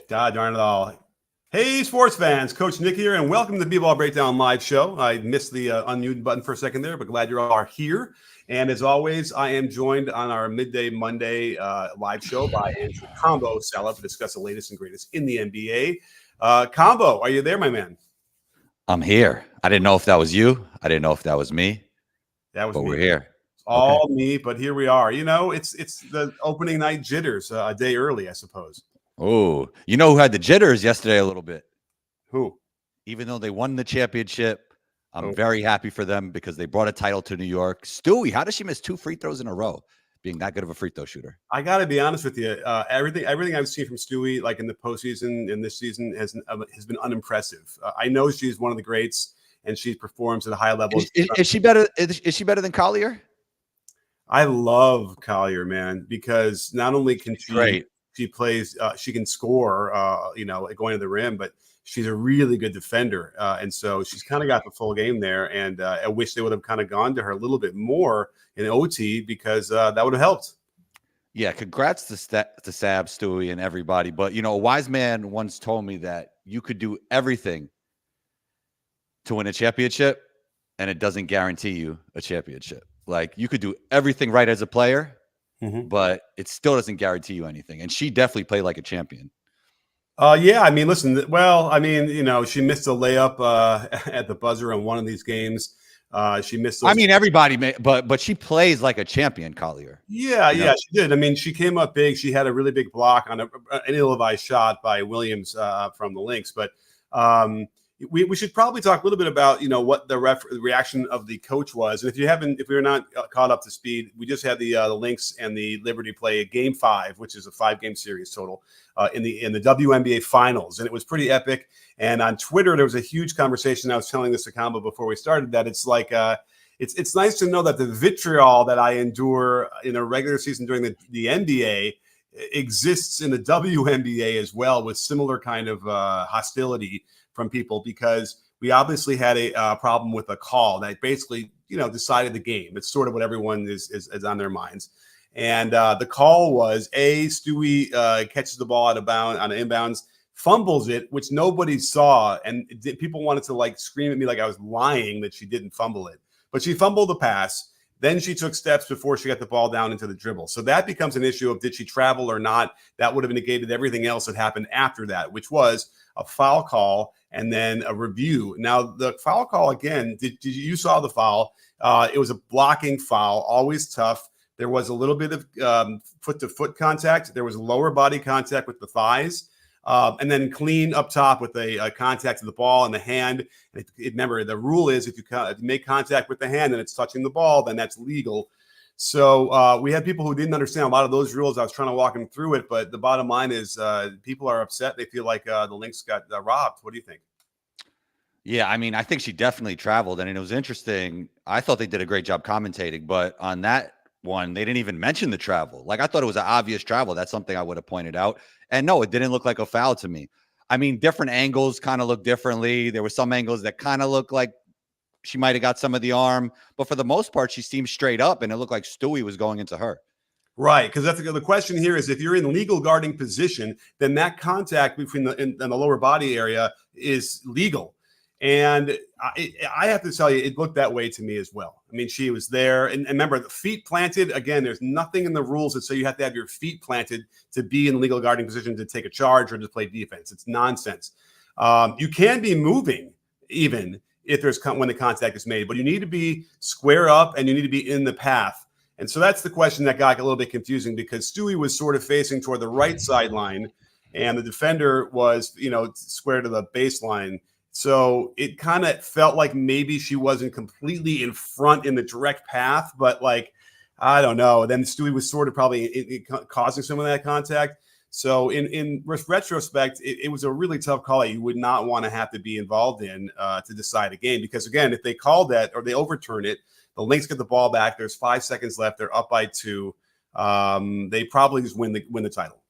God darn it all. Hey, sports fans, Coach Nick here, and welcome to the B-Ball Breakdown live show. I missed the unmute button for a second there, but glad you all are here. And as always, I am joined on our midday Monday live show by Andrew Combo Sala to discuss the latest and greatest in the NBA. Combo, are you there, my man? I'm here. I didn't know if that was you. I didn't know if that was me. That was me. We're here. All me, but here we are. You know, it's the opening night jitters a day early, I suppose. Oh, you know who had the jitters yesterday a little bit? Who? Even though they won the championship, I'm very happy for them because they brought a title to New York. Stewie, how does she miss 2 free throws in a row, being that good of a free throw shooter? I got to be honest with you. Everything I've seen from Stewie, like in the postseason and this season, has been unimpressive. I know she's one of the greats, and she performs at a high level. Is she better? Is she better than Collier? I love Collier, man, because not only can she plays, she can score, going to the rim, but she's a really good defender. And so she's kind of got the full game there. And I wish they would have kind of gone to her a little bit more in OT because that would have helped. Yeah, congrats to Sab, Stewie, and everybody. But, you know, a wise man once told me that you could do everything to win a championship, and it doesn't guarantee you a championship. Like, you could do everything right as a player, but it still doesn't guarantee you anything. And she definitely played like a champion. Yeah, I mean, listen, well, I mean, you know, she missed a layup at the buzzer in one of these games. She missed those. I mean, everybody but she plays like a champion, Collier. Yeah, yeah, she did. I mean, she came up big. She had a really big block on an ill-advised shot by Williams from the Lynx. But we should probably talk a little bit about, you know, what the reaction of the coach was. And if you're not caught up to speed, we just had the Lynx and the Liberty play Game 5, which is a 5-game series total in the WNBA finals, and it was pretty epic. And on Twitter, there was a huge conversation. I was telling this to Combo before we started that it's like it's nice to know that the vitriol that I endure in a regular season during the NBA exists in the WNBA as well, with similar kind of hostility from people, because we obviously had a problem with a call that basically, you know, decided the game. It's sort of what everyone is on their minds. And the call was Stewie catches the ball on inbounds, fumbles it, which nobody saw. And people wanted to like scream at me like I was lying that she didn't fumble it. But she fumbled the pass. Then she took steps before she got the ball down into the dribble. So that becomes an issue of did she travel or not? That would have negated everything else that happened after that, which was a foul call and then a review. Now, the foul call, again, you saw the foul. It was a blocking foul, always tough. There was a little bit of foot-to-foot contact. There was lower body contact with the thighs. And then clean up top with a contact to the ball and the hand. Remember, the rule is if you make contact with the hand and it's touching the ball, then that's legal. So we had people who didn't understand a lot of those rules. I was trying to walk them through it, but the bottom line is people are upset. They feel like the Lynx got robbed. What do you think? Yeah, I mean, I think she definitely traveled, and it was interesting. I thought they did a great job commentating, but on that one, they didn't even mention the travel. Like, I thought it was an obvious travel. That's something I would have pointed out. And no, it didn't look like a foul to me. I mean, different angles kind of look differently. There were some angles that kind of looked like she might have got some of the arm, but for the most part, she seemed straight up, and it looked like Stewie was going into her. Right, because that's the question here is if you're in legal guarding position, then that contact between the lower body area is legal. And I have to tell you, it looked that way to me as well. I mean, she was there. And remember, the feet planted, again, there's nothing in the rules that say you have to have your feet planted to be in legal guarding position to take a charge or to play defense. It's nonsense. You can be moving even if when the contact is made, but you need to be square up and you need to be in the path. And so that's the question that got a little bit confusing because Stewie was sort of facing toward the right sideline and the defender was, you know, square to the baseline. So it kind of felt like maybe she wasn't completely in front in the direct path, but like, I don't know. Then Stewie was sort of probably causing some of that contact. So in retrospect, it was a really tough call that you would not want to have to be involved in to decide a game. Because again, if they call that or they overturn it, the Lynx get the ball back. There's 5 seconds left. They're up by 2. They probably just win the title.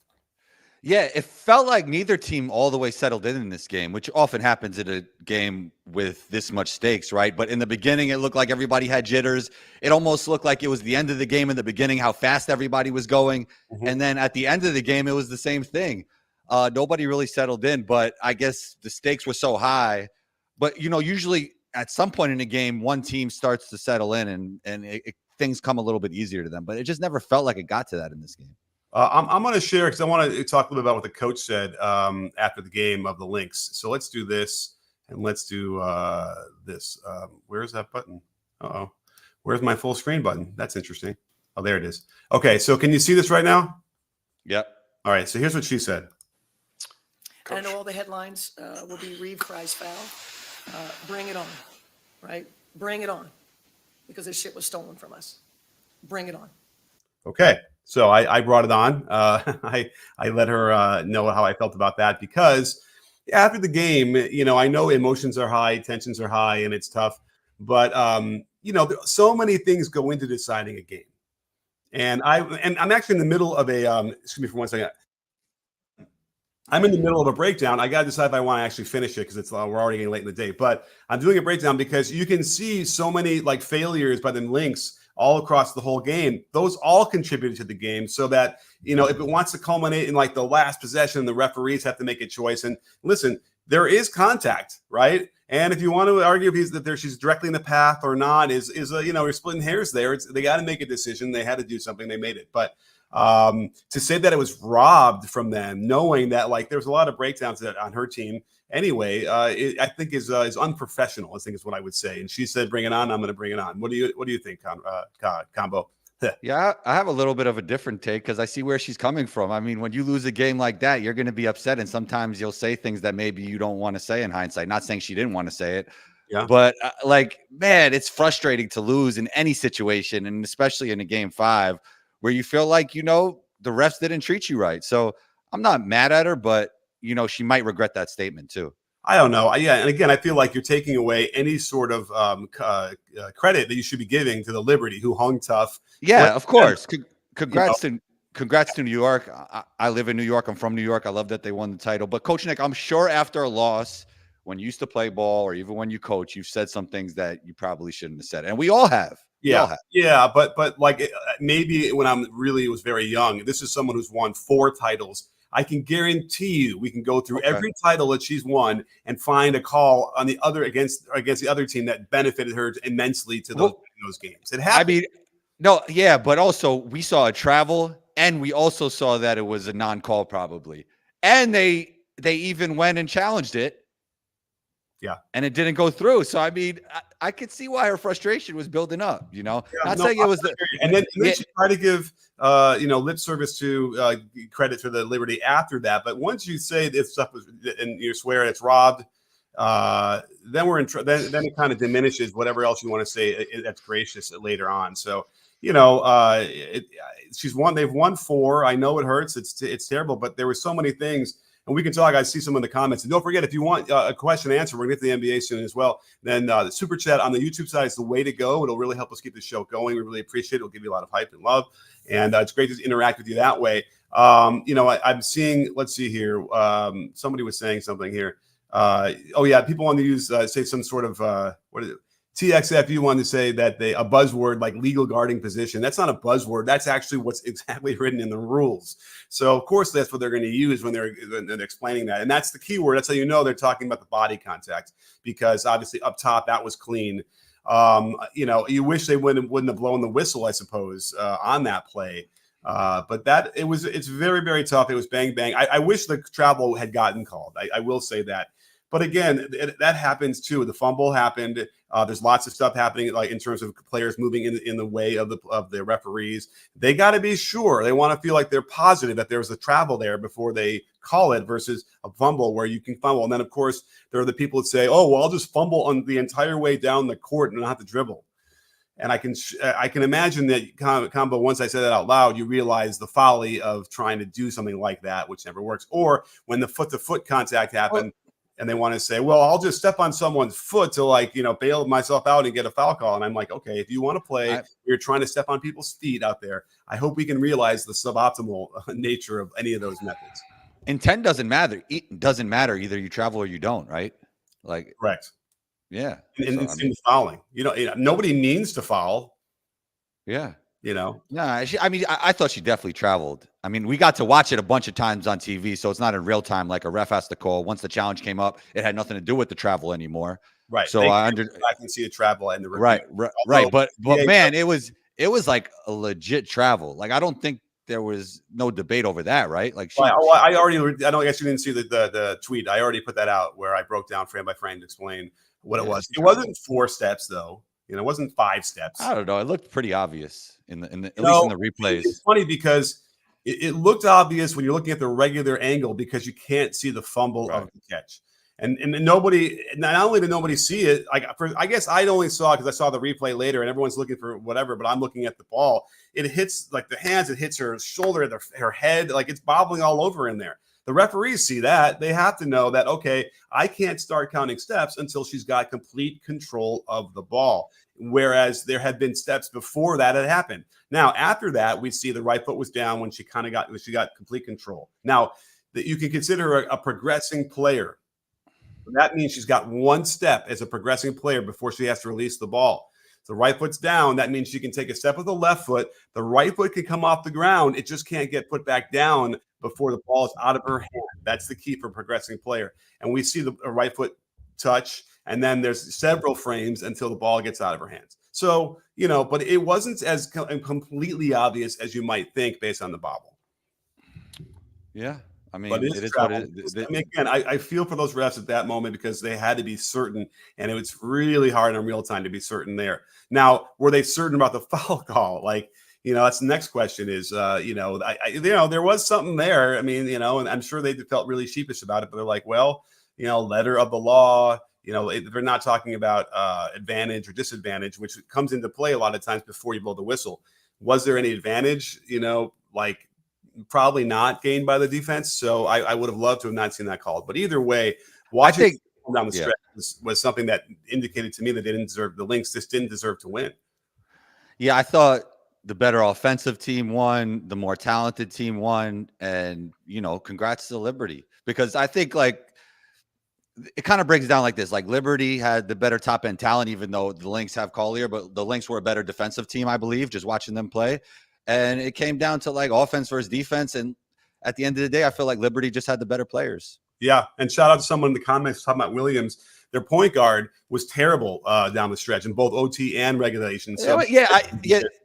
Yeah, it felt like neither team all the way settled in this game, which often happens in a game with this much stakes, right? But in the beginning, it looked like everybody had jitters. It almost looked like it was the end of the game in the beginning, how fast everybody was going. And then at the end of the game, it was the same thing. Nobody really settled in, but I guess the stakes were so high. But usually at some point in the game, one team starts to settle in, and things come a little bit easier to them. But it just never felt like it got to that in this game. I'm going to share because I want to talk a little bit about what the coach said after the game of the Lynx. So let's do this, and let's do this. Where's that button? Uh-oh. Where's my full screen button? That's interesting. Oh, there it is. Okay, so can you see this right now? Yep. All right, so here's what she said. I know all the headlines will be Reeve cries foul. Bring it on, right? Bring it on, because this shit was stolen from us. Bring it on. Okay, so I brought it on. I let her know how I felt about that, because after the game, I know emotions are high, tensions are high, and it's tough. But so many things go into deciding a game, and I'm actually in the middle of a excuse me for 1 second. I'm in the middle of a breakdown. I got to decide if I want to actually finish it, because we're already getting late in the day. But I'm doing a breakdown because you can see so many failures by the Lynx all across the whole game. Those all contributed to the game, so that if it wants to culminate in the last possession, the referees have to make a choice. And listen, there is contact, right? And if you want to argue if she's directly in the path or not, we're splitting hairs there. They got to make a decision. They had to do something. They made it, but. To say that it was robbed from them, knowing that there was a lot of breakdowns on her team anyway, I think is unprofessional. I think is what I would say. And she said, "Bring it on." I'm going to bring it on. What do you think, Combo? Yeah, I have a little bit of a different take, because I see where she's coming from. I mean, when you lose a game like that, you're going to be upset, and sometimes you'll say things that maybe you don't want to say in hindsight. Not saying she didn't want to say it. Yeah. But man, it's frustrating to lose in any situation, and especially in a game 5. Where you feel like, the refs didn't treat you right. So I'm not mad at her, but, she might regret that statement too. I don't know. Yeah. And again, I feel like you're taking away any sort of credit that you should be giving to the Liberty, who hung tough. Yeah, of course. Congrats to New York. I live in New York. I'm from New York. I love that they won the title. But Coach Nick, I'm sure after a loss, when you used to play ball, or even when you coach, you've said some things that you probably shouldn't have said. And we all have. Yeah, but maybe when was very young. This is someone who's won 4 titles. I can guarantee you, we can go through every title that she's won and find a call on the other against the other team that benefited her immensely to those games. It happened. I mean, no, yeah, but also we saw a travel, and we also saw that it was a non-call probably, and they even went and challenged it. Yeah. And it didn't go through. So, I mean, I could see why her frustration was building up, Yeah, saying it was and then she tried to give, lip service to credit for the Liberty after that. But once you say this stuff was, and you swear it's robbed, then we're in, then it kind of diminishes whatever else you want to say that's gracious later on. So, they've won 4. I know it hurts. It's terrible, but there were so many things. And we can talk. I see some in the comments. And don't forget, if you want a question answered, we're going to get to the NBA soon as well. Then the super chat on the YouTube side is the way to go. It'll really help us keep the show going. We really appreciate it. It'll give you a lot of hype and love. And it's great to interact with you that way. I'm seeing, let's see here. Somebody was saying something here. People want to use, say some sort of, what is it? TXFU wanted to say that a buzzword like legal guarding position. That's not a buzzword. That's actually what's exactly written in the rules. So of course that's what they're going to use when they're explaining that. And that's the key word. That's how they're talking about the body contact, because obviously up top that was clean. You wish they wouldn't have blown the whistle, I suppose, on that play. But it's very, very tough. It was bang, bang. I wish the travel had gotten called. I will say that. But again, that happens too. The fumble happened. There's lots of stuff happening, in terms of players moving in the way of the referees. They got to be sure. They want to feel like they're positive that there was a travel there before they call it, versus a fumble where you can fumble. And then, of course, there are the people that say, "Oh, well, I'll just fumble on the entire way down the court and not have to dribble." And I can imagine that Combo. Once I said that out loud, you realize the folly of trying to do something like that, which never works. Or when the foot-to-foot contact happened. And they want to say, well, I'll just step on someone's foot to bail myself out and get a foul call. And I'm like, okay, if you want to play, you're trying to step on people's feet out there. I hope we can realize the suboptimal nature of any of those methods. Intent doesn't matter. It doesn't matter. Either you travel or you don't, right? Correct. Yeah. And fouling. Nobody means to foul. Yeah. you know? No, I mean, I thought she definitely traveled. I mean, we got to watch it a bunch of times on TV, so it's not in real time like a ref has to call. Once the challenge came up, it had nothing to do with the travel anymore. Right. So I can see a travel and the review. right. But VA man, it was like a legit travel. Like I don't think there was no debate over that, right? Like I guess you didn't see the tweet. I already put that out where I broke down frame by frame to explain what it was. It wasn't 4 steps though. It wasn't 5 steps. I don't know. It looked pretty obvious at least in the replays. It's funny because it looked obvious when you're looking at the regular angle because you can't see the fumble of the catch. And nobody, not only did nobody see it, I guess I only saw it because I saw the replay later and everyone's looking for whatever, but I'm looking at the ball. It hits like the hands, it hits her shoulder, her head, like it's bobbling all over in there. The referees see that. They have to know that, okay, I can't start counting steps until she's got complete control of the ball. Whereas there had been steps before that had happened. Now, after that, we see the right foot was down when she got complete control. Now, that you can consider a progressing player. That means she's got 1 step as a progressing player before she has to release the ball. So the right foot's down. That means she can take a step with the left foot. The right foot can come off the ground. It just can't get put back down before the ball is out of her hand. That's the key for a progressing player. And we see the right foot touch, and then there's several frames until the ball gets out of her hands. So, but it wasn't as completely obvious as you might think based on the bobble. Yeah. I mean, but it is what it is. I mean, again, I feel for those refs at that moment because they had to be certain, and it was really hard in real time to be certain there. Now, were they certain about the foul call? That's the next question is, there was something there. I mean, and I'm sure they felt really sheepish about it, but they're like, well, letter of the law, they're not talking about advantage or disadvantage, which comes into play a lot of times before you blow the whistle. Was there any advantage? Probably not gained by the defense. So I would have loved to have not seen that called. But either way, watching down the stretch was something that indicated to me that the Lynx just didn't deserve to win. Yeah, I thought the better offensive team won, the more talented team won, and congrats to Liberty, because I think it kind of breaks down like this. Like Liberty had the better top end talent, even though the Lynx have Collier, but the Lynx were a better defensive team, I believe, just watching them play. And it came down to offense versus defense. And at the end of the day, I feel like Liberty just had the better players. Yeah. And shout out to someone in the comments talking about Williams. Their point guard was terrible down the stretch in both OT and regulation. So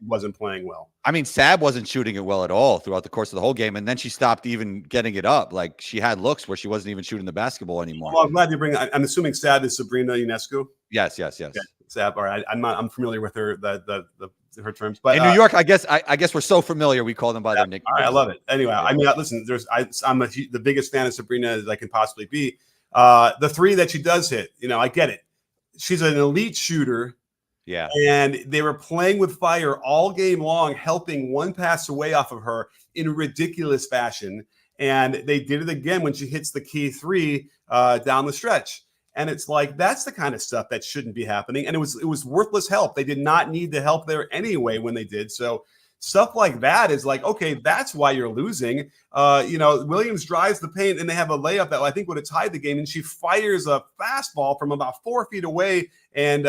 wasn't playing well. I mean, Sab wasn't shooting it well at all throughout the course of the whole game. And then she stopped even getting it up. Like she had looks where she wasn't even shooting the basketball anymore. Well, I'm glad you I'm assuming Sab is Sabrina Ionescu. Yes. Okay. Sab. All right. I'm familiar with her, her terms, but in New York, I guess we're so familiar we call them by their nicknames. All right, I love it. Anyway, I mean, listen, I'm the biggest fan of Sabrina as I can possibly be. The 3 that she does hit, I get it. She's an elite shooter. Yeah. And they were playing with fire all game long, helping one pass away off of her in ridiculous fashion. And they did it again when she hits the key 3 down the stretch. And it's like, that's the kind of stuff that shouldn't be happening. And it was worthless help. They did not need the help there anyway when they did. So stuff like that is like, okay, that's why you're losing. Williams drives the paint and they have a layup that I think would have tied the game. And she fires a fastball from about 4 feet away. And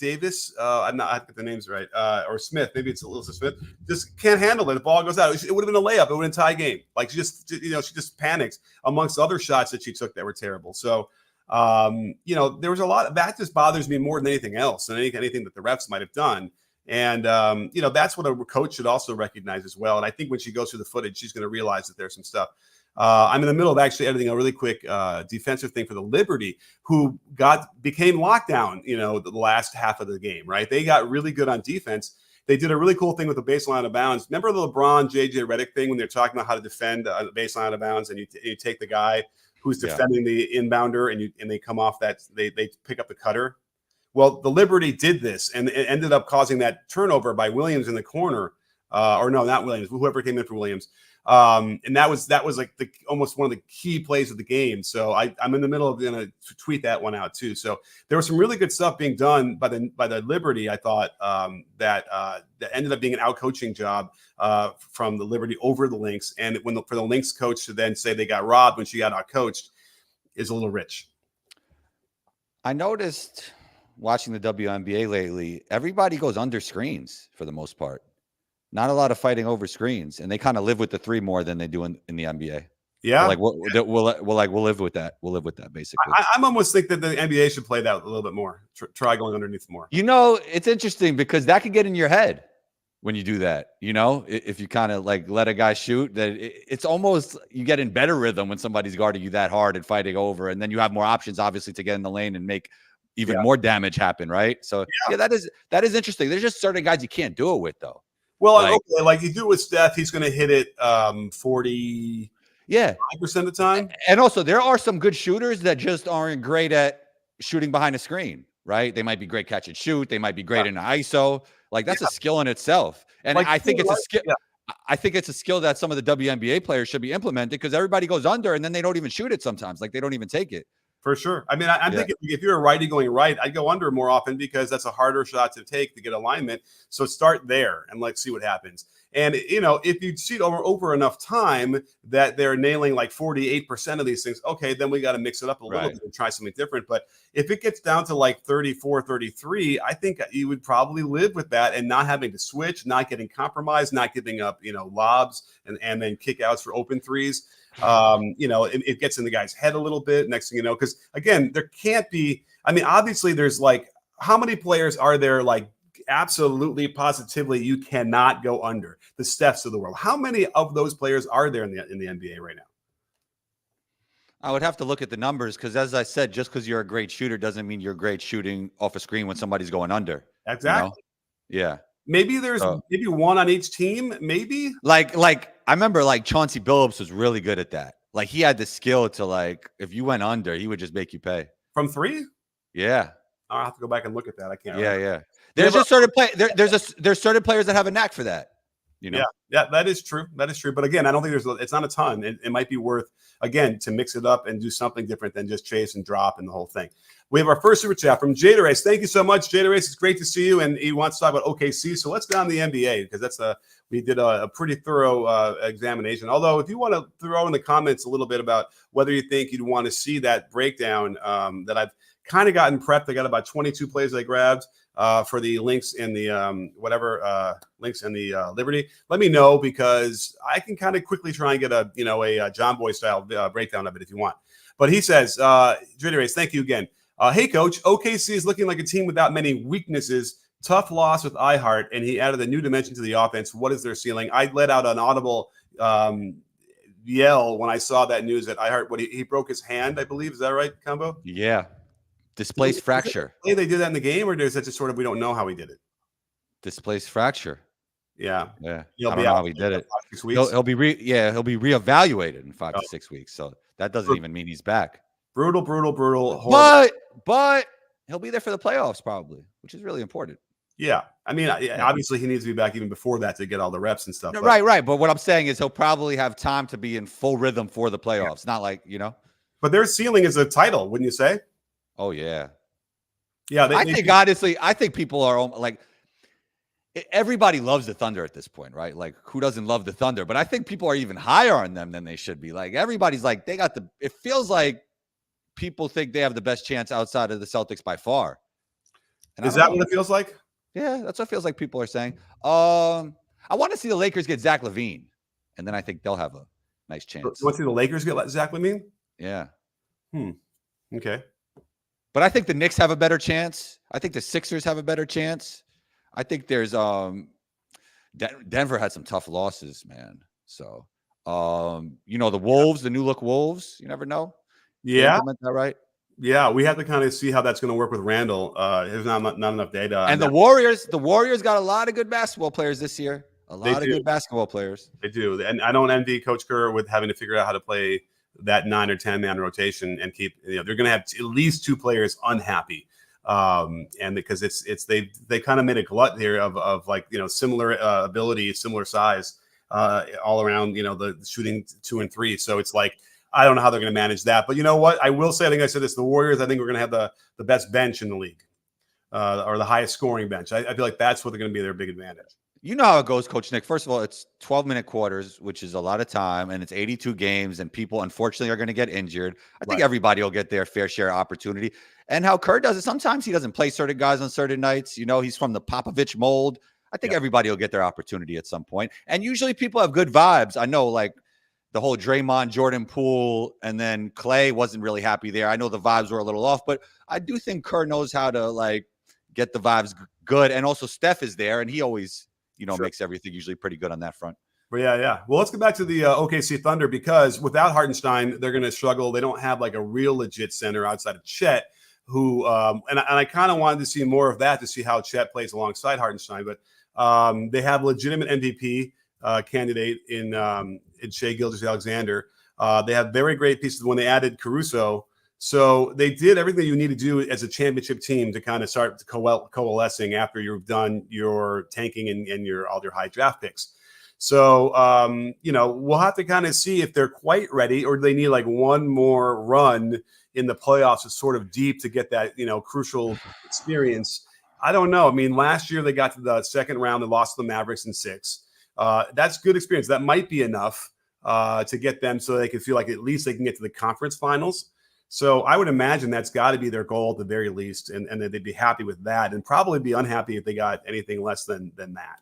Davis, I get the names right, or Smith, maybe it's Alyssa Smith, just can't handle it. The ball goes out. It would have been a layup. It would have been a tie game. Like she just panics amongst other shots that she took that were terrible. So, there was a lot that just bothers me more than anything else, and anything that the refs might have done. And, that's what a coach should also recognize as well. And I think when she goes through the footage, she's going to realize that there's some stuff. I'm in the middle of actually editing a really quick defensive thing for the Liberty, who became lockdown, the last half of the game, right? They got really good on defense. They did a really cool thing with the baseline out of bounds. Remember the LeBron, JJ Redick thing when they're talking about how to defend the baseline out of bounds, and you take the guy who's defending the inbounder and they come off that, they pick up the cutter. Well, the Liberty did this, and it ended up causing that turnover by Williams in the corner. Or no, not Williams, whoever came in for Williams. And that was like almost one of the key plays of the game. So I'm in the middle of going to tweet that one out too. So there was some really good stuff being done by the Liberty. I thought that ended up being an out coaching job from the Liberty over the Lynx. And for the Lynx coach to then say they got robbed when she got out coached is a little rich. I noticed watching the WNBA lately, everybody goes under screens for the most part. Not a lot of fighting over screens, and they kind of live with the three more than they do in the NBA. Yeah. Like we'll live with that. We'll live with that basically. I'm almost think that the NBA should play that a little bit more. Try going underneath more. You know, it's interesting because that could get in your head when you do that. You know, if you kind of like let a guy shoot, that it's almost you get in better rhythm when somebody's guarding you that hard and fighting over, and then you have more options obviously to get in the lane and make even more damage happen, right? So yeah, that is interesting. There's just certain guys you can't do it with though. Well, okay, like you do with Steph, he's going to hit it 40% of the time. And also, there are some good shooters that just aren't great at shooting behind a screen, right? They might be great catch and shoot. They might be great in ISO. Like that's a skill in itself. And like, I think it's a skill. Yeah. I think it's a skill that some of the WNBA players should be implemented because everybody goes under and then they don't even shoot it sometimes. Like they don't even take it. For sure. I mean, I'm thinking if you're a righty going right, I'd go under more often because that's a harder shot to take to get alignment. So start there and let's see what happens. And, you know, if you see it over enough time that they're nailing like 48% of these things, okay, then we got to mix it up a little bit and try something different. But if it gets down to like 34, 33, I think you would probably live with that and not having to switch, not getting compromised, not giving up, you know, lobs and then kick outs for open threes. You know, it gets in the guy's head a little bit. Next thing you know, because again, there can't be. I mean, obviously, there's like how many players are there? Like absolutely, positively, you cannot go under the Stephs of the world. How many of those players are there in the NBA right now? I would have to look at the numbers because, as I said, just because you're a great shooter doesn't mean you're great shooting off a screen when somebody's going under. Exactly. You know? Yeah. Maybe there's maybe one on each team. Maybe like I remember like Chauncey Billups was really good at that. Like he had the skill to like if you went under, he would just make you pay from three. Yeah, I'll have to go back and look at that. I can't. Yeah. There's just certain there's certain players that have a knack for that. You know? Yeah, that is true. That is true. But again, I don't think it's not a ton. It might be worth again to mix it up and do something different than just chase and drop and the whole thing. We have our first super chat from Jada Race. Thank you so much, Jada Race. It's great to see you. And he wants to talk about OKC. So let's go on the NBA because we did a pretty thorough examination. Although if you want to throw in the comments a little bit about whether you think you'd want to see that breakdown that I've kind of gotten prepped. I got about 22 plays I grabbed for the links in the links in the Liberty. Let me know because I can kind of quickly try and get a John Boy style breakdown of it if you want. But he says, Jada Race, thank you again. Hey, coach, OKC is looking like a team without many weaknesses. Tough loss with iHeart, and he added a new dimension to the offense. What is their ceiling? I let out an audible yell when I saw that news that iHeart, he broke his hand, I believe. Is that right, Combo? Yeah. Displaced fracture. They did that in the game, or is that just sort of we don't know how he did it? Displaced fracture. Yeah. I don't know how he did it. 6 weeks. He'll be reevaluated in 5 to 6 weeks. So that doesn't even mean he's back. Brutal. But he'll be there for the playoffs probably, which is really important. Yeah. I mean, obviously he needs to be back even before that to get all the reps and stuff. No, right. But what I'm saying is he'll probably have time to be in full rhythm for the playoffs. Not like, But their ceiling is a title, wouldn't you say? Oh, yeah. Yeah. Honestly, I think people are like, everybody loves the Thunder at this point, right? Like, who doesn't love the Thunder? But I think people are even higher on them than they should be. Like, everybody's like, it feels like people think they have the best chance outside of the Celtics by far. And is that what it feels like? Yeah, that's what it feels like people are saying. I want to see the Lakers get Zach LaVine, and then I think they'll have a nice chance. You want to see the Lakers get Zach LaVine? Yeah. Okay. But I think the Knicks have a better chance. I think the Sixers have a better chance. I think there's Denver had some tough losses, man. So the Wolves, the new look Wolves, you never know. Yeah. Implement that right. Yeah, we have to kind of see how that's going to work with Randall. There's not enough data. And the Warriors got a lot of good basketball players this year. A lot of good basketball players. They do. And I don't envy Coach Kerr with having to figure out how to play that 9 or 10 man rotation and keep, they're going to have at least 2 players unhappy. And because they kind of made a glut here of like, similar ability, similar size all around, the shooting 2 and 3. So it's like, I don't know how they're going to manage that. But you know what? I will say, I think I said this, the Warriors, I think we're going to have the best bench in the league or the highest scoring bench. I feel like that's what they're going to be their big advantage. You know how it goes, Coach Nick. First of all, it's 12-minute quarters, which is a lot of time, and it's 82 games, and people, unfortunately, are going to get injured. I think Right. everybody will get their fair share of opportunity. And how Kerr does it, sometimes he doesn't play certain guys on certain nights. You know, he's from the Popovich mold. I think Yeah. everybody will get their opportunity at some point. And usually people have good vibes. I know, like, the whole Draymond, Jordan Poole, and then Clay wasn't really happy there. I know the vibes were a little off, but I do think Kerr knows how to, like, get the vibes good. And also Steph is there, and he always – Sure. makes everything usually pretty good on that front. But yeah. Well, let's get back to the OKC Thunder, because without Hartenstein, they're going to struggle. They don't have like a real legit center outside of Chet, who and I kind of wanted to see more of that to see how Chet plays alongside Hartenstein. But they have a legitimate MVP candidate in Shai Gilgeous-Alexander. They have very great pieces when they added Caruso. So they did everything you need to do as a championship team to kind of start coalescing after you've done your tanking and all your high draft picks. So, we'll have to kind of see if they're quite ready, or do they need like one more run in the playoffs to sort of deep to get that, crucial experience. I don't know. I mean, last year they got to the second round and lost to the Mavericks in 6. That's good experience. That might be enough to get them so they can feel like at least they can get to the conference finals. So I would imagine that's got to be their goal at the very least, and that they'd be happy with that, and probably be unhappy if they got anything less than that.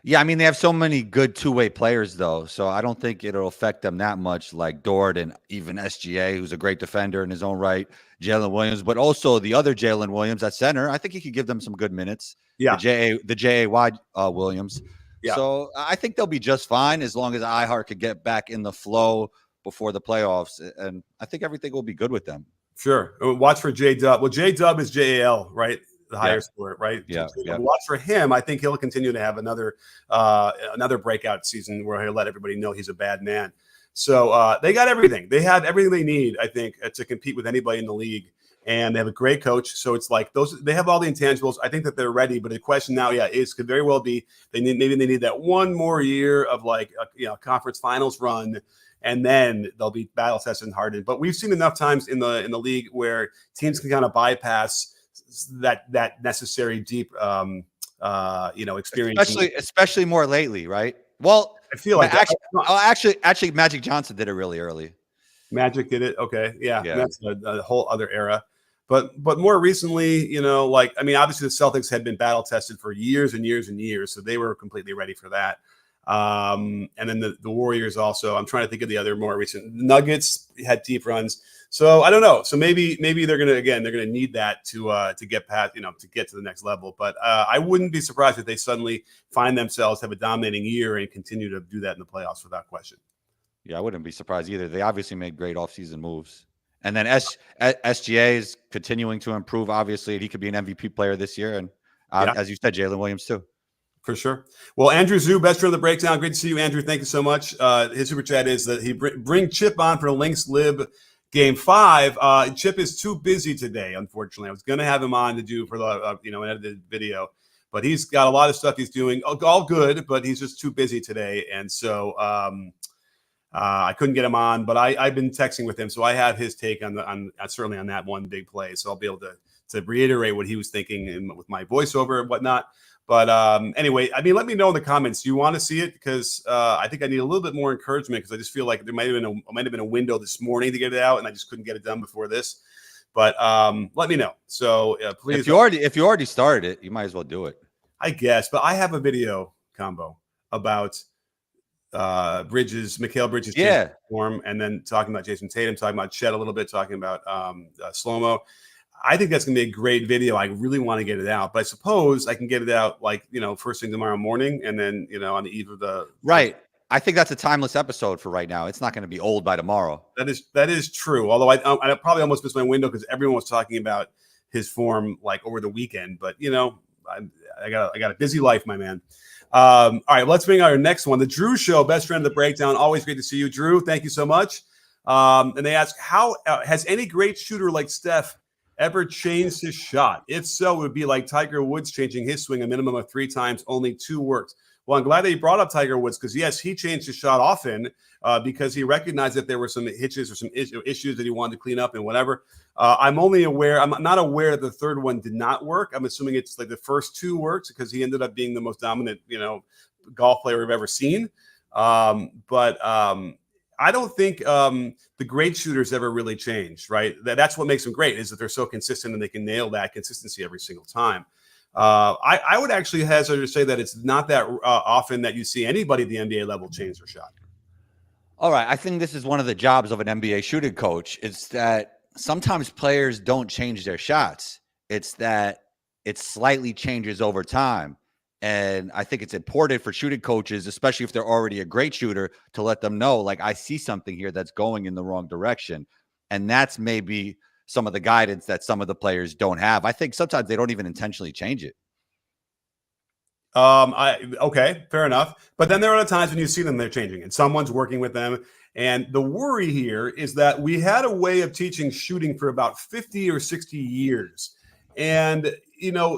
Yeah, I mean, they have so many good two-way players, though, so I don't think it'll affect them that much, like Dort and even SGA, who's a great defender in his own right, Jalen Williams, but also the other Jalen Williams at center. I think he could give them some good minutes. Yeah. The J.A.Y. Williams. Yeah. So I think they'll be just fine as long as iHeart could get back in the flow before the playoffs, and I think everything will be good with them. Sure. Watch for J-Dub. Well, J-Dub is JAL, right? The higher score, right? Yeah. Watch for him. I think he'll continue to have another breakout season where he'll let everybody know he's a bad man. So they got everything. They have everything they need, I think, to compete with anybody in the league. And they have a great coach. So it's like they have all the intangibles. I think that they're ready. But the question now, could very well be maybe they need that one more year of like a conference finals run, and then they'll be battle tested and hardened. But we've seen enough times in the league where teams can kind of bypass that necessary deep experience, especially more lately, right? Well, I feel like actually Magic Johnson did it really early. Magic did it. Okay. Yeah. That's a whole other era. But more recently, obviously the Celtics had been battle tested for years and years and years. So they were completely ready for that. And then the Warriors also, I'm trying to think of the other more recent. Nuggets had deep runs. So I don't know. So maybe they're going to need that to get past, to get to the next level. But I wouldn't be surprised if they suddenly find themselves have a dominating year and continue to do that in the playoffs without question. Yeah, I wouldn't be surprised either. They obviously made great offseason moves. And then SGA is continuing to improve, obviously, and he could be an MVP player this year. And as you said, Jalen Williams too. For sure. Well, Andrew Zhu, best friend of the breakdown. Great to see you, Andrew. Thank you so much. His super chat is that he bring Chip on for the Lynx Lib Game 5. Chip is too busy today, unfortunately. I was going to have him on to do for the an edited video, but he's got a lot of stuff he's doing. All good, but he's just too busy today, and so I couldn't get him on. But I've been texting with him, so I have his take on certainly on that one big play. So I'll be able to reiterate what he was thinking with my voiceover and whatnot. But anyway, let me know in the comments. Do you want to see it? Because I think I need a little bit more encouragement, because I just feel like there might have been a window this morning to get it out, and I just couldn't get it done before this. But let me know. So please, if you already started it, you might as well do it, I guess. But I have a video combo about Mikal Bridges, form, and then talking about Jason Tatum, talking about Chet a little bit, talking about slow-mo. I think that's going to be a great video. I really want to get it out, but I suppose I can get it out first thing tomorrow morning, and then on the eve of the right. I think that's a timeless episode for right now. It's not going to be old by tomorrow. That is true. Although I probably almost missed my window because everyone was talking about his form over the weekend. But I got a busy life, my man. All right, let's bring our next one. The Drew Show, best friend of the breakdown. Always great to see you, Drew. Thank you so much. And they ask, how has any great shooter like Steph ever changed his shot? If so, it would be like Tiger Woods changing his swing a minimum of 3 times. Only 2 worked. Well, I'm glad that you brought up Tiger Woods because, yes, he changed his shot often because he recognized that there were some hitches or some issues that he wanted to clean up and whatever. I'm not aware that the third one did not work. I'm assuming it's like the first two worked because he ended up being the most dominant, golf player we've ever seen. But I don't think the great shooters ever really changed, right? That's what makes them great is that they're so consistent and they can nail that consistency every single time. I would actually hazard to say that it's not that often that you see anybody at the NBA level change their shot. All right. I think this is one of the jobs of an NBA shooting coach. It's that sometimes players don't change their shots. It's that it slightly changes over time. And I think it's important for shooting coaches, especially if they're already a great shooter, to let them know, like, I see something here that's going in the wrong direction. And that's maybe some of the guidance that some of the players don't have. I think sometimes they don't even intentionally change it. Okay, fair enough. But then there are times when you see them, they're changing and someone's working with them. And the worry here is that we had a way of teaching shooting for about 50 or 60 years. And,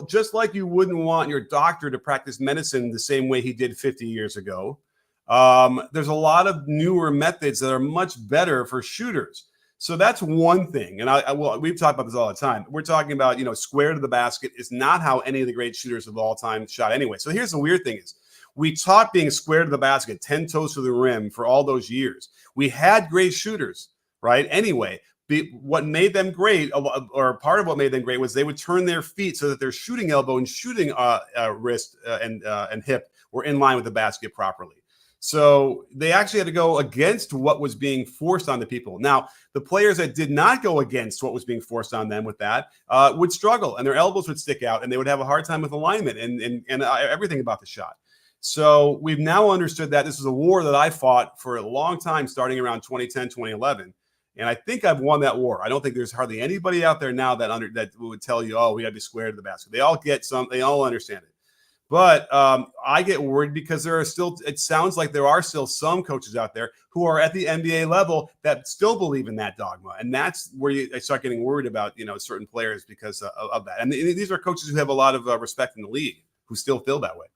just like you wouldn't want your doctor to practice medicine the same way he did 50 years ago, there's a lot of newer methods that are much better for shooters. So that's one thing. And we've talked about this all the time. We're talking about, square to the basket is not how any of the great shooters of all time shot anyway. So here's the weird thing is we taught being square to the basket, 10 toes to the rim for all those years. We had great shooters, right? Anyway, what made them great, or part of what made them great, was they would turn their feet so that their shooting elbow and shooting wrist and hip were in line with the basket properly. So they actually had to go against what was being forced on the people. Now, the players that did not go against what was being forced on them with that would struggle, and their elbows would stick out, and they would have a hard time with alignment and everything about the shot. So we've now understood that this is a war that I fought for a long time, starting around 2010, 2011. And I think I've won that war. I don't think there's hardly anybody out there now that would tell you, oh, we got to be square to the basket. They all understand it. But I get worried because it sounds like there are still some coaches out there who are at the NBA level that still believe in that dogma. And that's where I start getting worried about, certain players because of that. And these are coaches who have a lot of respect in the league who still feel that way.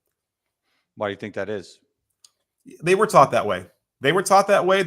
Why do you think that is? They were taught that way. They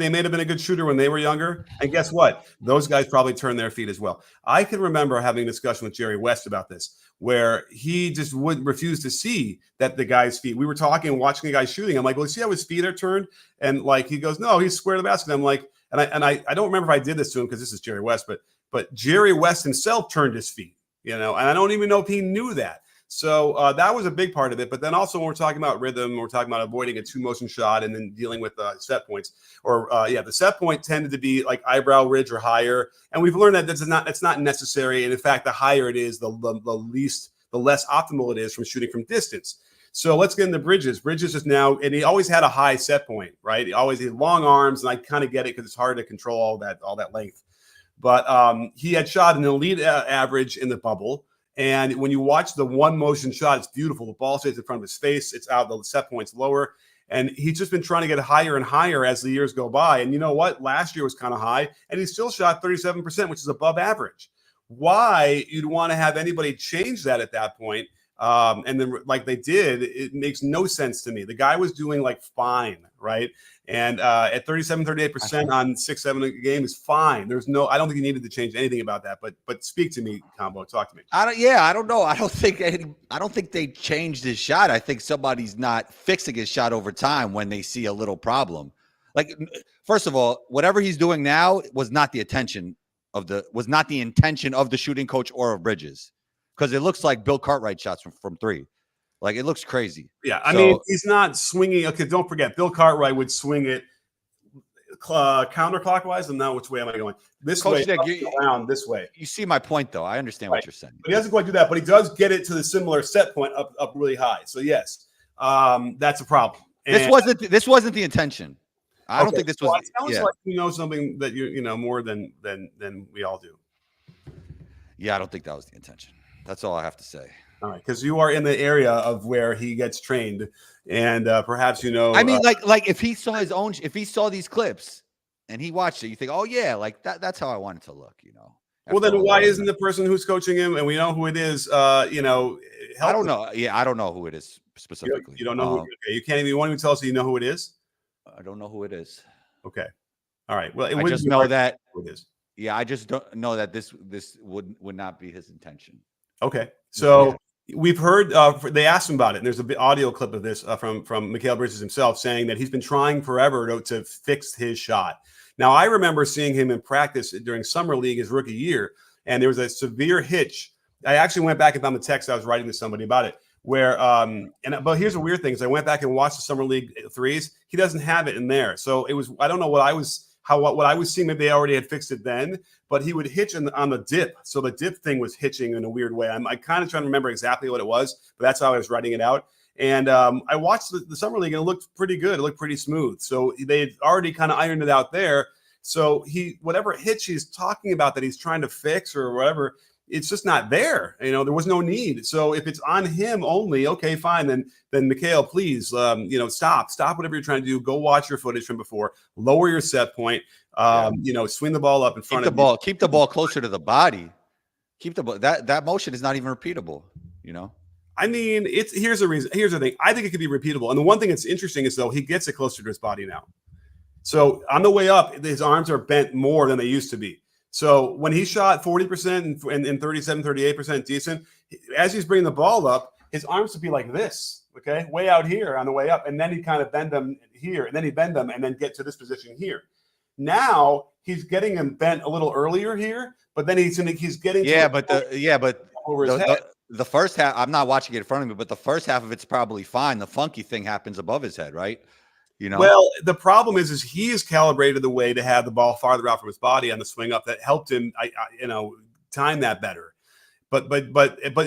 may have been a good shooter when they were younger. And guess what? Those guys probably turned their feet as well. I can remember having a discussion with Jerry West about this, where he just would refuse to see that the guy's feet. We were talking and watching the guy shooting. I'm like, well, see how his feet are turned? And like, he goes, no, he's square to the basket. I'm like, and I don't remember if I did this to him because this is Jerry West, but Jerry West himself turned his feet, and I don't even know if he knew that. So that was a big part of it. But then also when we're talking about rhythm, we're talking about avoiding a two-motion shot and then dealing with set points. The set point tended to be like eyebrow ridge or higher. And we've learned that it's not necessary. And in fact, the higher it is, the less optimal it is from shooting from distance. So let's get into Bridges. Bridges is now, and he always had a high set point, right? He always had long arms, and I kind of get it because it's hard to control all that length. But he had shot an elite average in the bubble. And when you watch the one motion shot, it's beautiful. The ball stays in front of his face. It's out. The set point's lower. And he's just been trying to get higher and higher as the years go by. And you know what? Last year was kind of high, and he still shot 37%, which is above average. Why you'd want to have anybody change that at that point? And then like they did, it makes no sense to me. The guy was doing like fine, right? And at 38% on 6-7 a game is fine. I don't think he needed to change anything about that. But speak to me, Combo. Talk to me. I don't know. I don't think they changed his shot. I think somebody's not fixing his shot over time when they see a little problem. Like, first of all, whatever he's doing now was not the intention of the shooting coach or of Bridges, because it looks like Bill Cartwright shots from three. Like, it looks crazy. Yeah, I mean, he's not swinging. Okay, don't forget, Bill Cartwright would swing it counterclockwise. And now which way am I going? This Coach way, Nick, around this way. You see my point, though. I understand what you're saying. But he doesn't quite do that, but he does get it to the similar set point up really high. So, yes, that's a problem. And this wasn't the intention. I don't think this was. It sounds like you know something that you know more than we all do. Yeah, I don't think that was the intention. That's all I have to say. All right, because you are in the area of where he gets trained, and perhaps I mean, like if he saw these clips and he watched it, you think, oh yeah, like that's how I want it to look. Well, then after all why that. isn't the person who's coaching him, and we know who it is, you know, I help don't him? know. Yeah, I don't know who it is You specifically. you don't know who, okay, you can't even, you want to tell us you know who it is? I don't know who it is. Okay. All right. Well, it I wouldn't just be know hard to that. know who it is. Yeah, I just don't know that this would not be his intention. Okay. Yeah. So we've heard, they asked him about it, and there's an audio clip of this from Mikal Bridges himself saying that he's been trying forever to fix his shot. Now, I remember seeing him in practice during summer league his rookie year, and there was a severe hitch. I actually went back and found the text I was writing to somebody about it, where but here's the weird thing is I went back and watched the summer league threes. He doesn't have it in there, so it was, I don't know what I was seeing. Maybe they already had fixed it then, but he would hitch on the dip. So the dip thing was hitching in a weird way. I kind of trying to remember exactly what it was, but that's how I was writing it out. And I watched the summer league, and it looked pretty good. It looked pretty smooth. So they had already kind of ironed it out there. So whatever hitch he's talking about that he's trying to fix or whatever, it's just not there. You know, there was no need. So if it's on him only, okay, fine. Then Mikal, please, you know, stop whatever you're trying to do. Go watch your footage from before. Lower your set point. You know, swing the ball up in front of you. Keep the ball closer to the body. Keep the ball. That motion is not even repeatable. You know. I mean, here's the reason. Here's the thing. I think it could be repeatable. And the one thing that's interesting is though he gets it closer to his body now. So on the way up, his arms are bent more than they used to be. So when he shot 40% and 37, 38% decent, as he's bringing the ball up, his arms would be like this, okay, way out here on the way up. And then he kind of bend them here, and then he bend them and then get to this position here. Now he's getting them bent a little earlier here, but then he's getting over his head. The first half, I'm not watching it in front of me, but the first half of it's probably fine. The funky thing happens above his head, right? You know. Well, the problem is he is calibrated the way to have the ball farther out from his body on the swing up. That helped him, time that better. But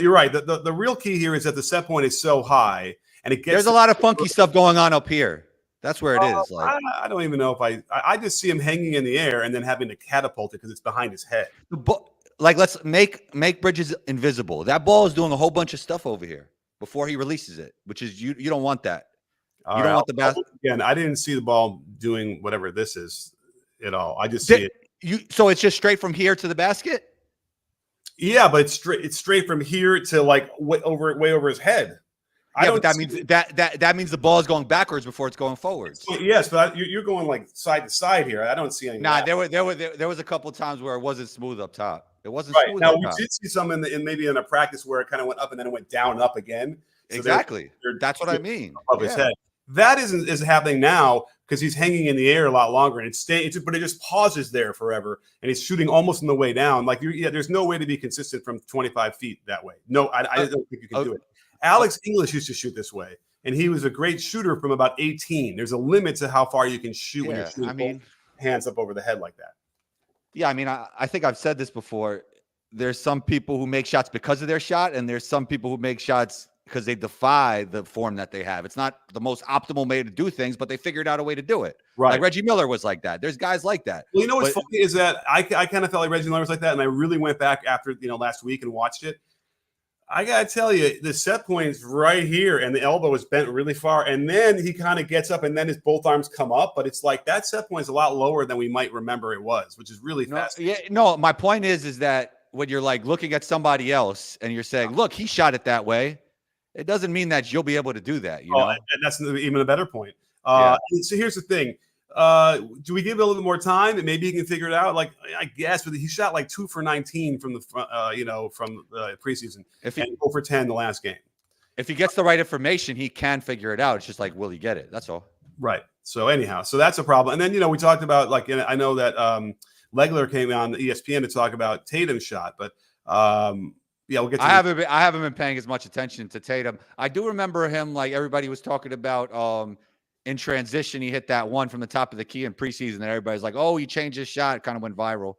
you're right. The real key here is that the set point is so high, and it gets. There's a lot of funky stuff going on up here. That's where it is. Like I don't even know if I just see him hanging in the air and then having to catapult it because it's behind his head. Like let's make Bridges invisible. That ball is doing a whole bunch of stuff over here before he releases it, which is you don't want that. You don't want the basket. Again, I didn't see the ball doing whatever this is at all. I just see it. So it's just straight from here to the basket? Yeah, but it's straight from here to like way over his head. Yeah, but that means that means the ball is going backwards before it's going forwards. Yes, but you're going like side to side here. I don't see any. Nah, there was a couple of times where it wasn't smooth up top. It wasn't right. smooth Now up we top. did see some in maybe in a practice where it kind of went up and then it went down up again. So exactly. That's what I mean. Above his head. That is happening now because he's hanging in the air a lot longer, and it's staying. But it just pauses there forever, and he's shooting almost on the way down. Like there's no way to be consistent from 25 feet that way. No, I don't think you can do it. Alex English used to shoot this way, and he was a great shooter from about 18. There's a limit to how far you can shoot when you're shooting hands up over the head like that. Yeah, I mean, I think I've said this before. There's some people who make shots because of their shot, and there's some people who make shots because they defy the form that they have. It's not the most optimal way to do things, but they figured out a way to do it. Right. Like Reggie Miller was like that. There's guys like that. Well, you know what's funny is that I kind of felt like Reggie Miller was like that, and I really went back after last week and watched it. I gotta tell you, the set point is right here, and the elbow is bent really far, and then he kind of gets up, and then his both arms come up, but it's like that set point is a lot lower than we might remember it was, which is really fascinating. Yeah, no, my point is that when you're like looking at somebody else and you're saying, look, he shot it that way, it doesn't mean that you'll be able to do that. You know? That's even a better point. So here's the thing. Do we give it a little bit more time and maybe he can figure it out? Like, I guess, but he shot like 2 for 19 from the preseason and 0 for 10 the last game. If he gets the right information, he can figure it out. It's just like, will he get it? That's all. Right. So anyhow, so that's a problem. And then, we talked about I know that Legler came on the ESPN to talk about Tatum's shot, but we'll get to I haven't been paying as much attention to Tatum. I do remember him, like everybody was talking about in transition, he hit that one from the top of the key in preseason and everybody's like, oh, he changed his shot. It kind of went viral.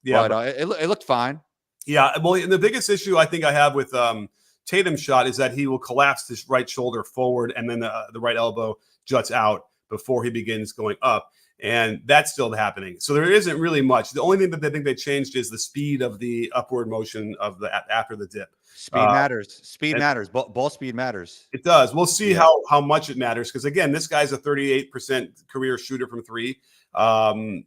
Yeah, but it looked fine. Yeah. Well, the biggest issue I think I have with Tatum's shot is that he will collapse his right shoulder forward and then the right elbow juts out before he begins going up. And that's still happening. So there isn't really much. The only thing that I think they changed is the speed of the upward motion of after the dip. Speed matters. Speed matters. Ball speed matters. It does. We'll see how much it matters. Because again, this guy's a 38% career shooter from 3,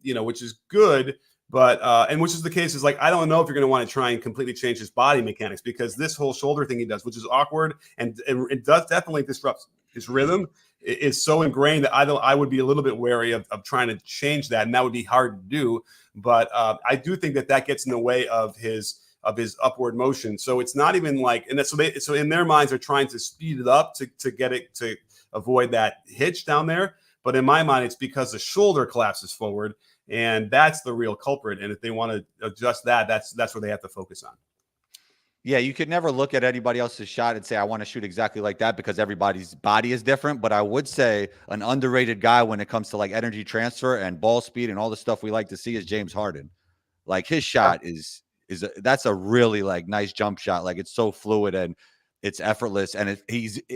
which is good. But and which is the case is like I don't know if you're going to want to try and completely change his body mechanics because this whole shoulder thing he does, which is awkward and it does definitely disrupt his rhythm, is so ingrained that I would be a little bit wary of trying to change that, and that would be hard to do. But I do think that gets in the way of his upward motion. So it's not even like, and that's so in their minds they're trying to speed it up to get it to avoid that hitch down there. But in my mind, it's because the shoulder collapses forward, and that's the real culprit. And if they want to adjust that, that's where they have to focus on. Yeah, you could never look at anybody else's shot and say, I want to shoot exactly like that because everybody's body is different. But I would say an underrated guy when it comes to like energy transfer and ball speed and all the stuff we like to see is James Harden. Like his shot that's a really like nice jump shot. Like it's so fluid and it's effortless. And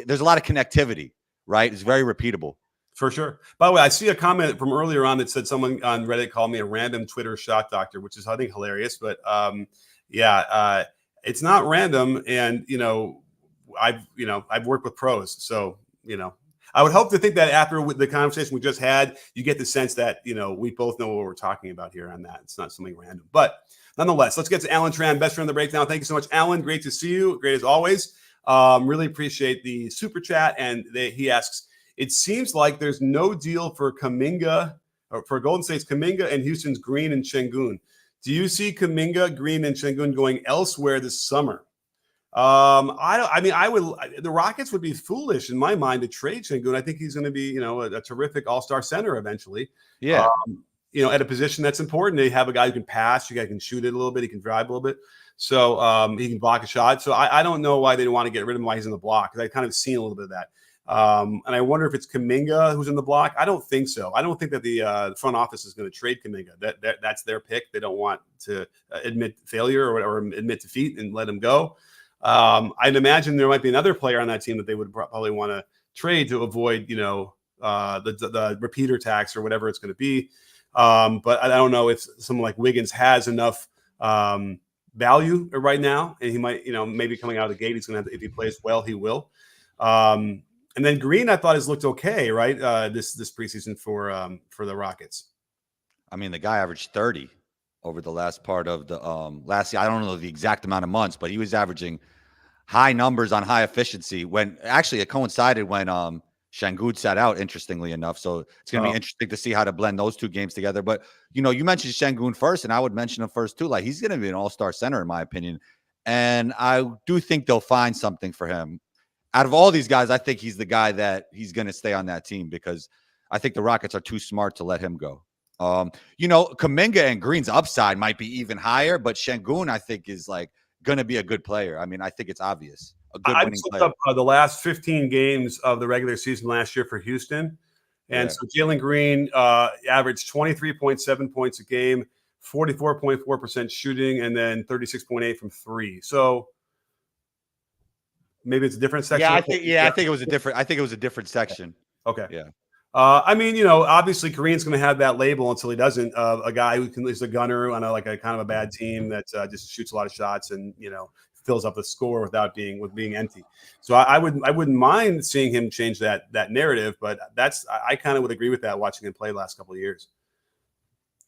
there's a lot of connectivity, right? It's very repeatable. For sure. By the way, I see a comment from earlier on that said someone on Reddit called me a random Twitter shot doctor, which is I think hilarious. But it's not random, and I've worked with pros, so I would hope to think that after the conversation we just had, you get the sense that we both know what we're talking about here on that. It's not something random, but nonetheless, let's get to Alan Tran, best friend of the breakdown. Thank you so much, Alan. Great to see you. Great as always. Really appreciate the super chat, and he asks, it seems like there's no deal for Kuminga or for Golden State's Kuminga and Houston's Green and Şengün. Do you see Kuminga, Green, and Şengün going elsewhere this summer? The Rockets would be foolish in my mind to trade Şengün. I think he's going to be, a terrific all-star center eventually. Yeah. At a position that's important. They have a guy who can pass, a guy who can shoot it a little bit, he can drive a little bit. So he can block a shot. So I don't know why they want to get rid of him while he's in the block, because I kind of seen a little bit of that. And I wonder if it's Kuminga who's in the block. I don't think so. I don't think that the front office is going to trade Kuminga. That's their pick. They don't want to admit failure or admit defeat and let him go. I'd imagine there might be another player on that team that they would probably want to trade to avoid, the repeater tax or whatever it's going to be. But I don't know if someone like Wiggins has enough value right now, and he might, maybe coming out of the gate, he's going to have to, if he plays well, he will. And then Green, I thought has looked okay, right? This preseason for the Rockets. I mean, the guy averaged 30 over the last part of the last year. I don't know the exact amount of months, but he was averaging high numbers on high efficiency when actually it coincided when Şengün sat out, interestingly enough. So it's going to be interesting to see how to blend those two games together. But, you mentioned Şengün first, and I would mention him first too. Like he's going to be an all-star center, in my opinion. And I do think they'll find something for him. Out of all these guys, I think he's the guy that he's going to stay on that team because I think the Rockets are too smart to let him go. Kuminga and Green's upside might be even higher, but Şengün, I think, is like going to be a good player. I mean, I think it's obvious. A good winning player. I looked up the last 15 games of the regular season last year for Houston. And so Jalen Green averaged 23.7 points a game, 44.4% shooting, and then 36.8 from three. So maybe it's a different section. I think it was a different section. Okay. Yeah. Obviously Green's going to have that label until he doesn't. A guy who is a gunner on a kind of a bad team that just shoots a lot of shots and fills up the score without being empty. So I wouldn't mind seeing him change that narrative, but I kind of would agree with that watching him play the last couple of years.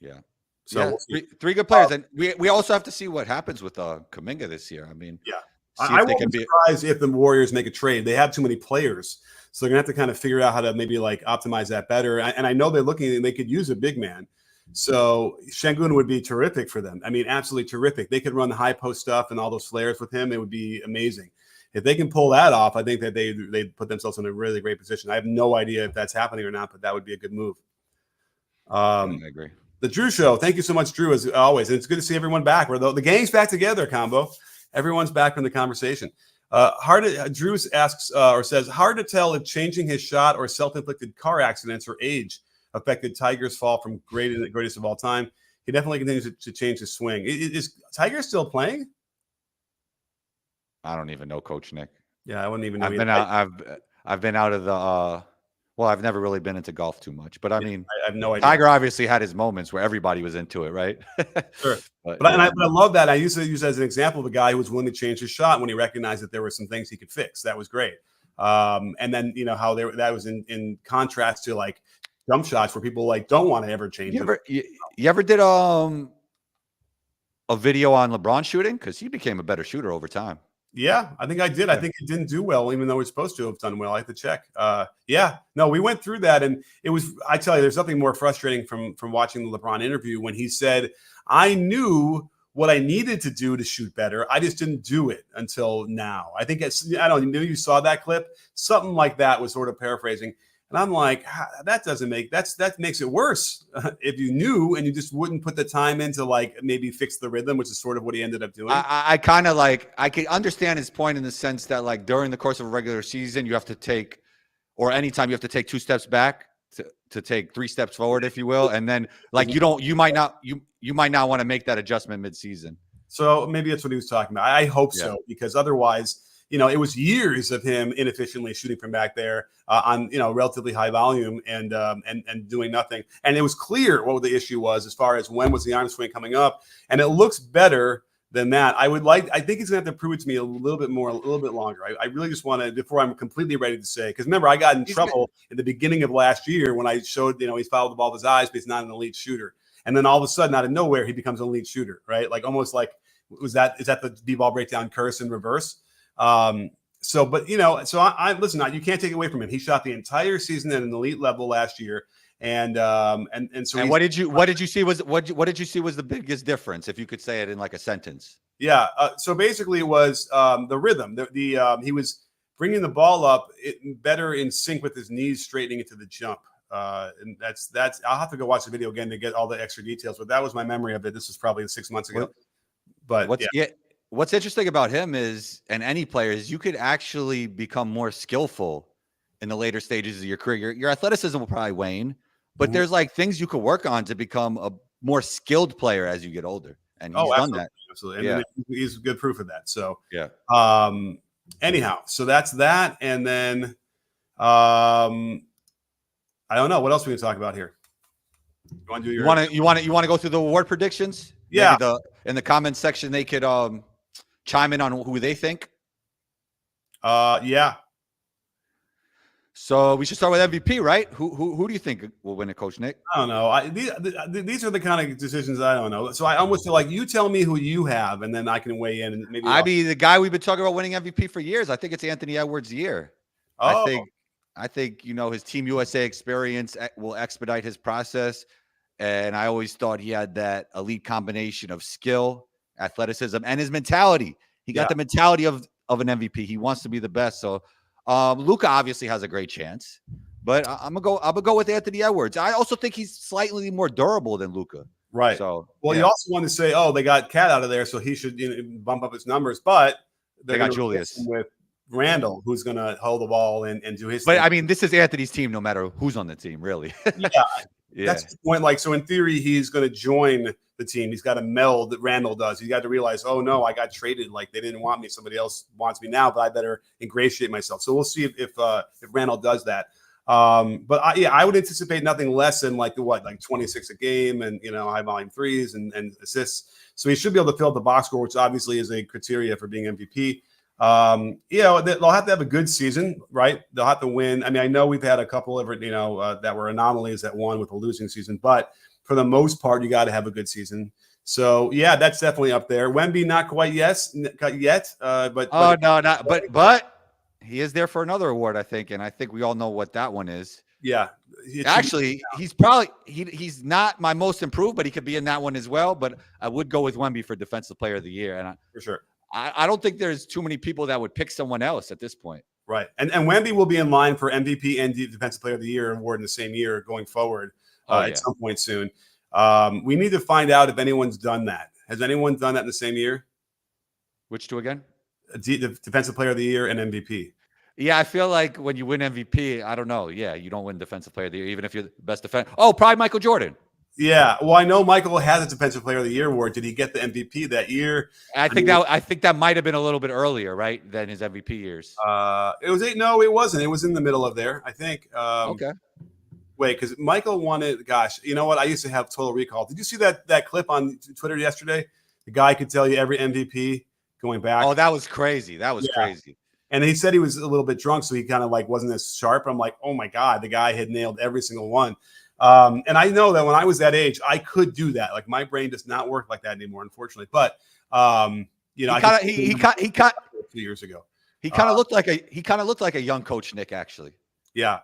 Yeah. So we'll three good players, and we also have to see what happens with Kuminga this year. I mean, yeah. I wouldn't be surprised if the Warriors make a trade. They have too many players, so they're gonna have to kind of figure out how to maybe like optimize that better. And I know they're looking, and they could use a big man. So Şengün would be terrific for them. I mean, absolutely terrific. They could run the high post stuff and all those flares with him. It would be amazing. If they can pull that off, I think that they put themselves in a really great position. I have no idea if that's happening or not, but that would be a good move. I agree. The Drew Show. Thank you so much, Drew, as always. And it's good to see everyone back. The gang's back together, Combo. Everyone's back in the conversation. Drew asks or says, hard to tell if changing his shot or self-inflicted car accidents or age affected Tiger's fall from greatest of all time. He definitely continues to change his swing. Is Tiger still playing? I don't even know, Coach Nick. Yeah, I wouldn't even know. I've been out of the I've never really been into golf too much, but I mean, I have no idea. Tiger obviously had his moments where everybody was into it, right? Sure. But I love that. I used to use as an example of a guy who was willing to change his shot when he recognized that there were some things he could fix. That was great. And then how that was in contrast to like jump shots where people like don't want to ever change. You ever did a video on LeBron shooting? Because he became a better shooter over time. Yeah, I think I did. I think it didn't do well, even though it's supposed to have done well. I have to check. Yeah, no, we went through that, and it was. I tell you, there's nothing more frustrating from watching the LeBron interview when he said, "I knew what I needed to do to shoot better. I just didn't do it until now." I think I don't know. You saw that clip, something like that was sort of paraphrasing. And I'm like, that makes it worse if you knew and you just wouldn't put the time into like maybe fix the rhythm, which is sort of what he ended up doing. I kind of like, I can understand his point in the sense that like during the course of a regular season, you have to take, or anytime you have to take 2 steps back to take 3 steps forward, if you will. And then like, you might not want to make that adjustment mid-season. So maybe that's what he was talking about. I hope so, because otherwise, it was years of him inefficiently shooting from back there on, relatively high volume and doing nothing. And it was clear what the issue was as far as when was the arm swing coming up. And it looks better than that. I think he's going to have to prove it to me a little bit longer. I really just want to, before I'm completely ready to say, because remember, I got in trouble at the beginning of last year when I showed, he's fouled the ball with his eyes, but he's not an elite shooter. And then all of a sudden, out of nowhere, he becomes an elite shooter, right? Like almost like, is that the B-ball breakdown curse in reverse? So I listen, you can't take it away from him. He shot the entire season at an elite level last year. And what did you see was the biggest difference? If you could say it in like a sentence. Yeah. So basically it was, the rhythm, he was bringing the ball up better in sync with his knees, straightening into the jump. And that's, I'll have to go watch the video again to get all the extra details, but that was my memory of it. This was probably 6 months ago, but what's interesting about him is, and any player, is you could actually become more skillful in the later stages of your career. Your athleticism will probably wane, but there's like things you could work on to become a more skilled player as you get older. And he's done that. Absolutely. And he's good proof of that. So, yeah. Anyhow, so that's that. And then, I don't know what else we can talk about here. You want to go through the award predictions? Yeah. Maybe in the comments section, they could chime in on who they think. Yeah. So we should start with MVP, right? Who do you think will win it, Coach Nick? I don't know. These are the kind of decisions I don't know. So I almost feel like you tell me who you have, and then I can weigh in. And maybe the guy we've been talking about winning MVP for years. I think it's Anthony Edwards' year. Oh. I think his Team USA experience will expedite his process. And I always thought he had that elite combination of skill, athleticism, and his mentality. He got the mentality of an MVP. He wants to be the best. So Luka obviously has a great chance, but I'm gonna go with Anthony Edwards. I also think he's slightly more durable than Luka. Right. So you also want to say, they got Cat out of there, so he should bump up his numbers. But they got Julius with Randall, who's going to hold the ball and do his thing. But I mean, this is Anthony's team, no matter who's on the team, really. Yeah. That's the point. Like, so in theory, he's going to join the team. He's got to meld that Randall does. He's got to realize, oh no, I got traded. Like they didn't want me. Somebody else wants me now, but I better ingratiate myself. So we'll see if Randall does that. But I would anticipate nothing less than like 26 a game and, high volume threes and assists. So he should be able to fill up the box score, which obviously is a criteria for being MVP. They'll have to have a good season, right? They'll have to win. I mean, I know we've had a couple of, that were anomalies that won with a losing season, but for the most part, you got to have a good season. So yeah, that's definitely up there. Wemby, not quite yet. But he is there for another award, I think. And I think we all know what that one is. Yeah. Actually, he's not my most improved, but he could be in that one as well. But I would go with Wemby for Defensive Player of the Year. And for sure. I don't think there's too many people that would pick someone else at this point. Right. And Wemby will be in line for MVP and Defensive Player of the Year award in the same year going forward at some point soon. We need to find out if anyone's done that. Has anyone done that in the same year? Which two again? The Defensive Player of the Year and MVP. Yeah, I feel like when you win MVP, I don't know. Yeah, you don't win Defensive Player of the Year, even if you're the best defender. Oh, probably Michael Jordan. Yeah, well, I know Michael has a Defensive Player of the Year award. Did he get the MVP that year? I think that might have been a little bit earlier, right, than his MVP years. No, it wasn't. It was in the middle of there, I think. Okay. Wait, because Michael won it. Gosh, you know what? I used to have Total Recall. Did you see that clip on Twitter yesterday? The guy could tell you every MVP going back. Oh, that was crazy. That was crazy. And he said he was a little bit drunk, so he kind of like wasn't as sharp. I'm like, oh my God, the guy had nailed every single one. And I know that when I was that age, I could do that. Like my brain does not work like that anymore, unfortunately. But you know, He kind a few years ago. he kind of looked like a young Coach Nick, actually. Yeah.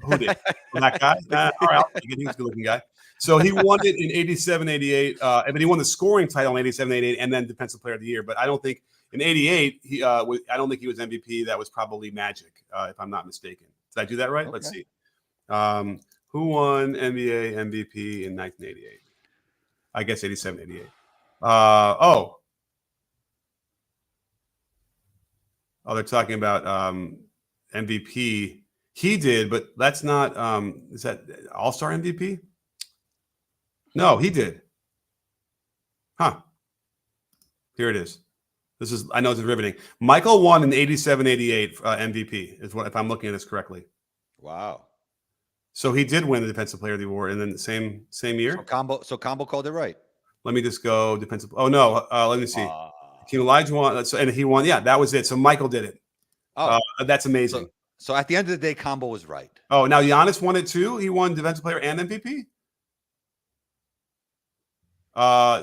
Who did? That guy? All right. He's a good looking guy. So he won it in 87, 88. But he won the scoring title in 87, 88, and then Defensive Player of the Year. But I don't think in 88, I don't think he was MVP. That was probably Magic, if I'm not mistaken. Did I do that right? Okay. Let's see. Who won NBA MVP in 1988? I guess 87, 88. Oh, they're talking about MVP. He did, but that's not. Is that All-Star MVP? No, he did. Huh. Here it is. This is. I know it's riveting. Michael won in 87, 88 MVP. Is what if I'm looking at this correctly? Wow. So he did win the Defensive Player of the Award, and then the same year. So Combo called it right. Let me just go defensive. Oh no, let me see. Team Elijah won, and he won. Yeah, that was it. So Michael did it. That's amazing. So at the end of the day, Combo was right. Oh, now Giannis won it too. He won Defensive Player and MVP.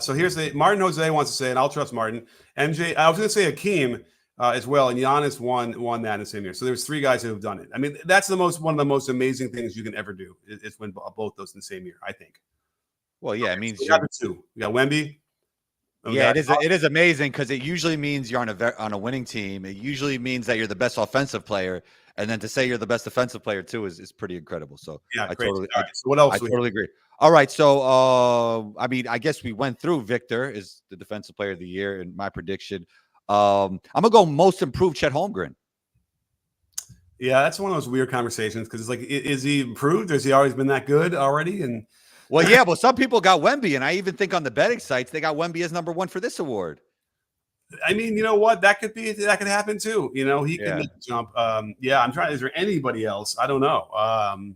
So here's Martin Jose wants to say, and I'll trust Martin. MJ, I was going to say Hakeem as well, and Giannis won that in the same year. So there's 3 guys who have done it. I mean, that's one of the most amazing things you can ever do is win both those in the same year. I think. Well, yeah, it means so we got the 2. We got Wemby. Yeah, it is amazing because it usually means you're on a winning team. It usually means that you're the best offensive player, and then to say you're the best defensive player too is pretty incredible. So yeah, I totally so what else? I totally agree. All right, so I mean, I guess we went through Victor is the defensive player of the year in my prediction. I'm gonna go most improved Chet Holmgren. Yeah, that's one of those weird conversations because it's like, is he improved? Or has he always been that good already? And well, yeah, but some people got Wemby, and I even think on the betting sites they got Wemby as number 1 for this award. I mean, you know what? That could happen too. You know, he can make the jump. Yeah, I'm trying. Is there anybody else? I don't know.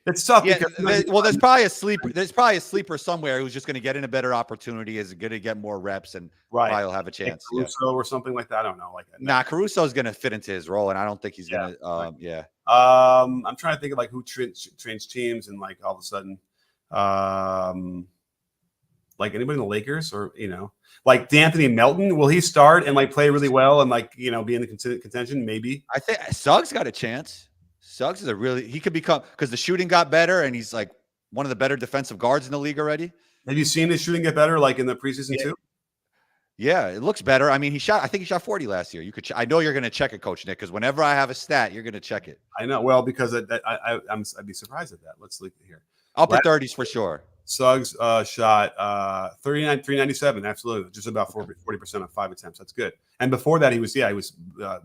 It's tough. Yeah, there's probably a sleeper. There's probably a sleeper somewhere who's just going to get in a better opportunity, is going to get more reps, and probably will have a chance. Like Caruso or something like that. I don't know. Like nah, Caruso's going to fit into his role, and I don't think he's going to. Yeah. I'm trying to think of like who trains teams, and like all of a sudden. Like anybody in the Lakers, or like D'Anthony Melton, will he start and like play really well and like be in the contention? Maybe. I think Suggs got a chance. Suggs is he could become, because the shooting got better and he's like one of the better defensive guards in the league already. Have you seen his shooting get better like in the preseason too? Yeah, it looks better. I mean, I think he shot 40 last year. You could. I know you're going to check it, Coach Nick, because whenever I have a stat, you're going to check it. I know. Well, because I'd be surprised at that. Let's look here. Upper 30s for sure. Suggs shot 39, 397. Absolutely, just about 40% on 5 attempts. That's good. And before that, he was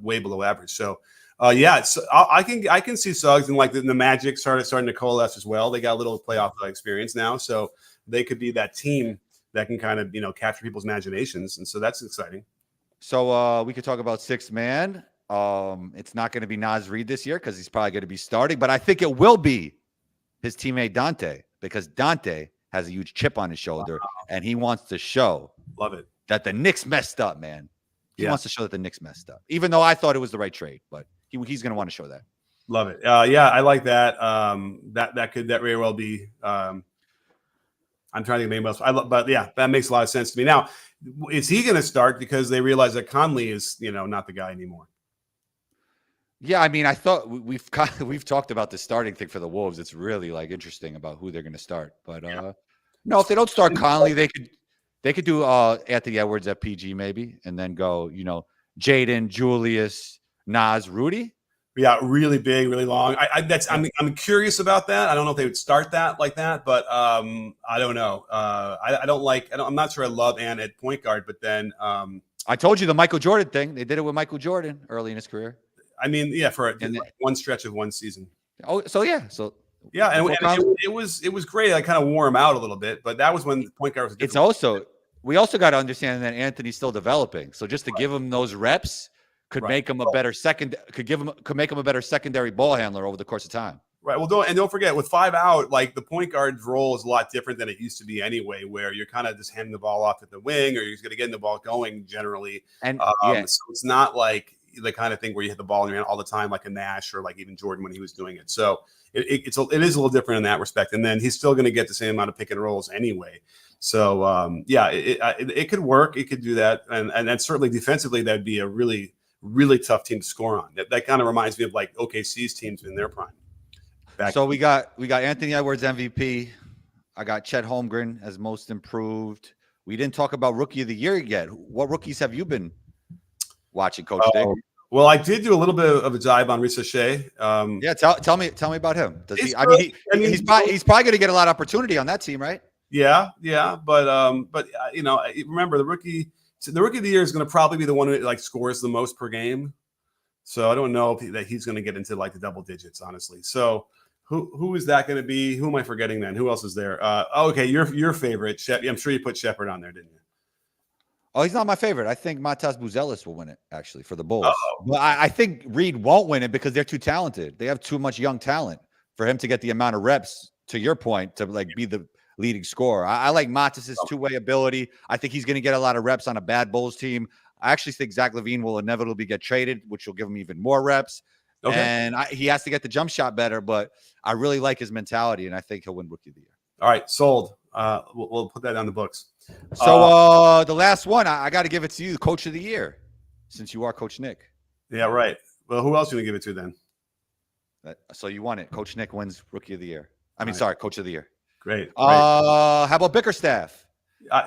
way below average. So I can see Suggs, and like the Magic starting to coalesce as well. They got a little playoff experience now, so they could be that team that can kind of capture people's imaginations, and so that's exciting. So we could talk about 6th man. It's not going to be Naz Reid this year because he's probably going to be starting, but I think it will be his teammate Dante, because Dante has a huge chip on his shoulder, and he wants to show that the Knicks messed up, man. He wants to show that the Knicks messed up, even though I thought it was the right trade, but he's going to want to show that. Love it. Yeah, I like that. That very well be. I'm trying to think of anybody else. But yeah, that makes a lot of sense to me. Now, is he going to start because they realize that Conley is not the guy anymore? Yeah, I mean, I thought we've talked about the starting thing for the Wolves. It's really like interesting about who they're going to start. But no, if they don't start Conley, they could do Anthony Edwards at PG maybe, and then go Jaden, Julius, Naz, Rudy. Yeah, really big, really long. I'm curious about that. I don't know if they would start that like that, but I don't know. I'm not sure I love Ant at point guard, but then I told you the Michael Jordan thing. They did it with Michael Jordan early in his career. I mean, yeah, for one stretch of one season. Oh, so yeah, and it was great. I kind of wore him out a little bit, but that was when the point guard was. We also got to understand that Anthony's still developing. So just to give him those reps could make him a better could make him a better secondary ball handler over the course of time. Right. Well, don't forget, with 5 out, like the point guard's role is a lot different than it used to be anyway, where you're kind of just handing the ball off at the wing, or you're going to get the ball going generally. And so it's not like the kind of thing where you hit the ball in your hand all the time, like a Nash or like even Jordan when he was doing it. So it is a little different in that respect. And then he's still going to get the same amount of pick and rolls anyway. So it could work. It could do that, and certainly defensively, that'd be a really, really tough team to score on. That kind of reminds me of like OKC's teams in their prime. So we got Anthony Edwards MVP. I got Chet Holmgren as most improved. We didn't talk about Rookie of the Year yet. What rookies have you been watching, Coach Dick? Well, I did do a little bit of a jibe on Risa Shea. Yeah, tell me about him. Does he? He's probably going to get a lot of opportunity on that team, right? Yeah, but remember the rookie of the year is going to probably be the one who like scores the most per game. So I don't know that he's going to get into like the double digits, honestly. So who is that going to be? Who am I forgetting then? Who else is there? Okay, your favorite. I'm sure you put Shepherd on there, didn't you? Oh, he's not my favorite. I think Matas Buzelis will win it, actually, for the Bulls. Uh-oh. But I think Reed won't win it because they're too talented. They have too much young talent for him to get the amount of reps, to your point, to like be the leading scorer. I like Matas's two-way ability. I think he's going to get a lot of reps on a bad Bulls team. I actually think Zach LaVine will inevitably get traded, which will give him even more reps. Okay. And he has to get the jump shot better, but I really like his mentality, and I think he'll win Rookie of the Year. All right, sold. We'll put that on the books. So the last one, I got to give it to you, Coach of the Year, since you are Coach Nick. Yeah, right. Well, who else are you going to give it to then? So you won it. Coach Nick wins Rookie of the Year. Coach of the Year. Great. How about Bickerstaff? I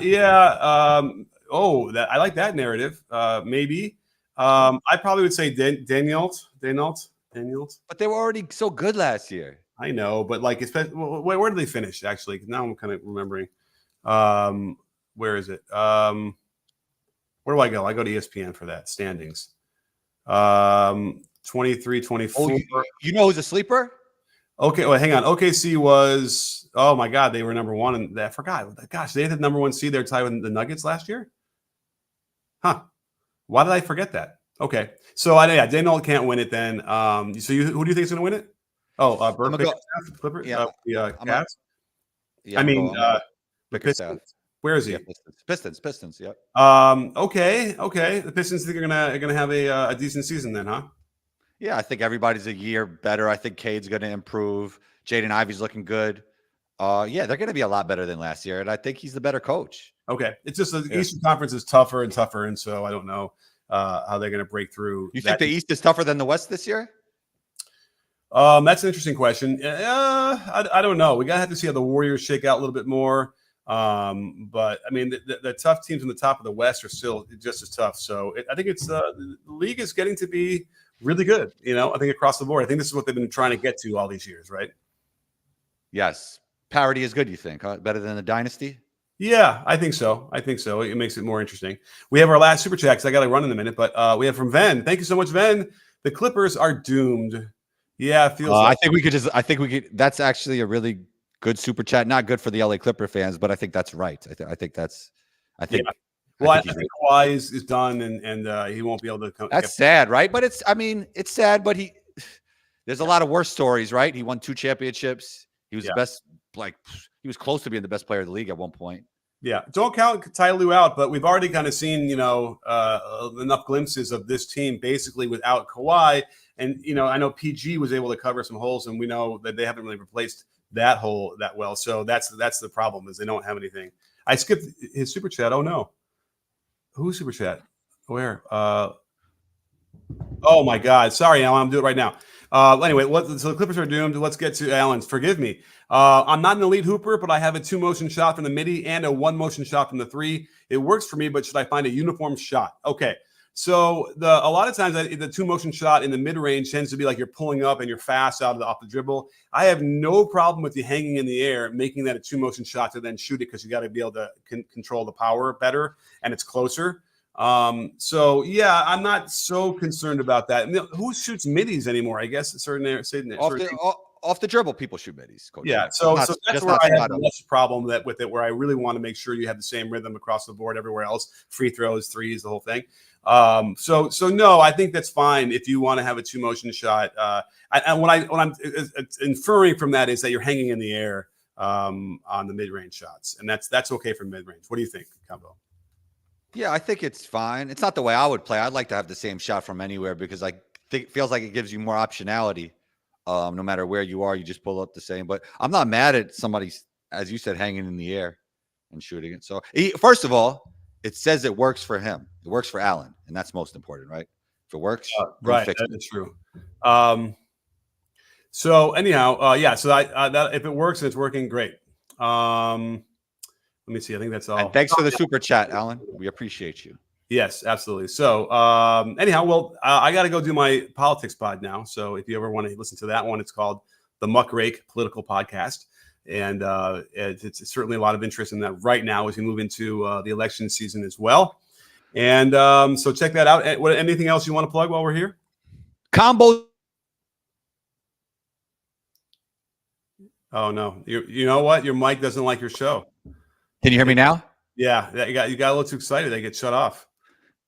like that narrative. Maybe. I probably would say Danielt. But they were already so good last year. I know, but like, where did they finish? Actually, now I'm kind of remembering. Where is it? Where do I go? I go to ESPN for that standings. 23, 24. Oh, you know who's a sleeper? Okay, well, hang on. OKC was, oh my God, they were number one, and I forgot. Gosh, they had the number one seed. They're tied with the Nuggets last year. Huh? Why did I forget that? Okay, so Daniel can't win it then. So who do you think is going to win it? Oh, Clippers. Yeah, Cavs. Pistons. Where is he? Yeah, Pistons. Yep. Okay. The Pistons think are gonna have a decent season then, huh? Yeah, I think everybody's a year better. I think Cade's going to improve. Jaden Ivey's looking good. They're going to be a lot better than last year, and I think he's the better coach. Okay, it's just the Eastern Conference is tougher and tougher, and so I don't know how they're going to break through. You think the East is tougher than the West this year? That's an interesting question. I don't know. We gotta have to see how the Warriors shake out a little bit more. But I mean, the tough teams in the top of the West are still just as tough. So I think it's the league is getting to be really good. I think across the board. I think this is what they've been trying to get to all these years, right? Yes, parity is good. You think better than the dynasty? Yeah, I think so. It makes it more interesting. We have our last super chat because I got to run in a minute, but we have from Ven. Thank you so much, Ven. The Clippers are doomed. Yeah, it feels. I think we could. That's actually a really good super chat. Not good for the LA Clipper fans, but I think that's right. I think. I think Kawhi is done, and he won't be able to come. That's sad, right? But it's sad, but there's a lot of worse stories, right? He won 2 championships. He was the best, he was close to being the best player of the league at one point. Yeah, don't count Ty Lue out, but we've already kind of seen, enough glimpses of this team basically without Kawhi. And, I know PG was able to cover some holes, and we know that they haven't really replaced that hole that well. So that's the problem is they don't have anything. I skipped his super chat. Oh, no. Who's super chat? Where? Oh, my God. Sorry, Alan. I'm doing it right now. Anyway, so the Clippers are doomed. Let's get to Alan's. Forgive me. I'm not an elite hooper, but I have a 2-motion shot from the midi and a 1-motion shot from the 3. It works for me, but should I find a uniform shot? Okay. So a lot of times the 2-motion shot in the mid-range tends to be like you're pulling up and you're fast off the dribble. I have no problem with you hanging in the air, making that a 2-motion shot to then shoot it because you got to be able to control the power better and it's closer. I'm not so concerned about that. Who shoots middies anymore? I guess off the dribble, people shoot middies. Coach. Yeah, so that's where I have less problem with it, where I really want to make sure you have the same rhythm across the board everywhere else. Free throws, threes, the whole thing. So no, I think that's fine if you want to have a 2-motion shot. And what I'm inferring from that is that you're hanging in the air on the mid-range shots, and that's okay for mid-range. What do you think, Combo? Yeah, I think it's fine. It's not the way I would play. I'd like to have the same shot from anywhere because I think it feels like it gives you more optionality. No matter where you are, you just pull up the same. But I'm not mad at somebody, as you said, hanging in the air and shooting it. So first of all, it says it works for him. It works for Allen, and that's most important, right? If it works, Right, fix that it. is true. So anyhow, yeah. So that if it works and it's working, great. Let me see. I think that's all. And thanks for the super chat, Alan. We appreciate you. Yes, absolutely. So anyhow, well, I got to go do my politics pod now. So if you ever want to listen to that one, it's called the Muckrake Political Podcast. And it's certainly a lot of interest in that right now as we move into the election season as well. And so check that out. Anything else you want to plug while we're here? Combo. Oh, no. You know what? Your mic doesn't like your show. Can you hear me now? Yeah, you got a little too excited. They get shut off.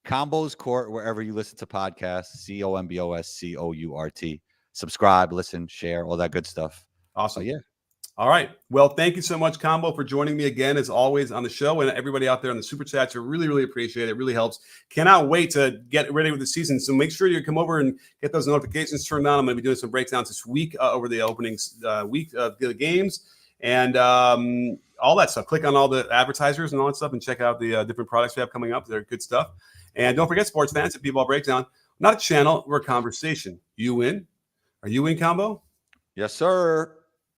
Combos Court, wherever you listen to podcasts, COMBOSCOURT. Subscribe, listen, share, all that good stuff. Awesome. Yeah. All right. Well, thank you so much, Combo, for joining me again, as always, on the show. And everybody out there in the super chats, I really, really appreciate it. It really helps. Cannot wait to get ready with the season. So make sure you come over and get those notifications turned on. I'm going to be doing some breakdowns this week over the openings week of the games and all that stuff. Click on all the advertisers and all that stuff and check out the different products we have coming up. They're good stuff. And don't forget, sports fans, at B-Ball Breakdown, not a channel, we're a conversation. You in? Are you in, Combo? Yes, sir.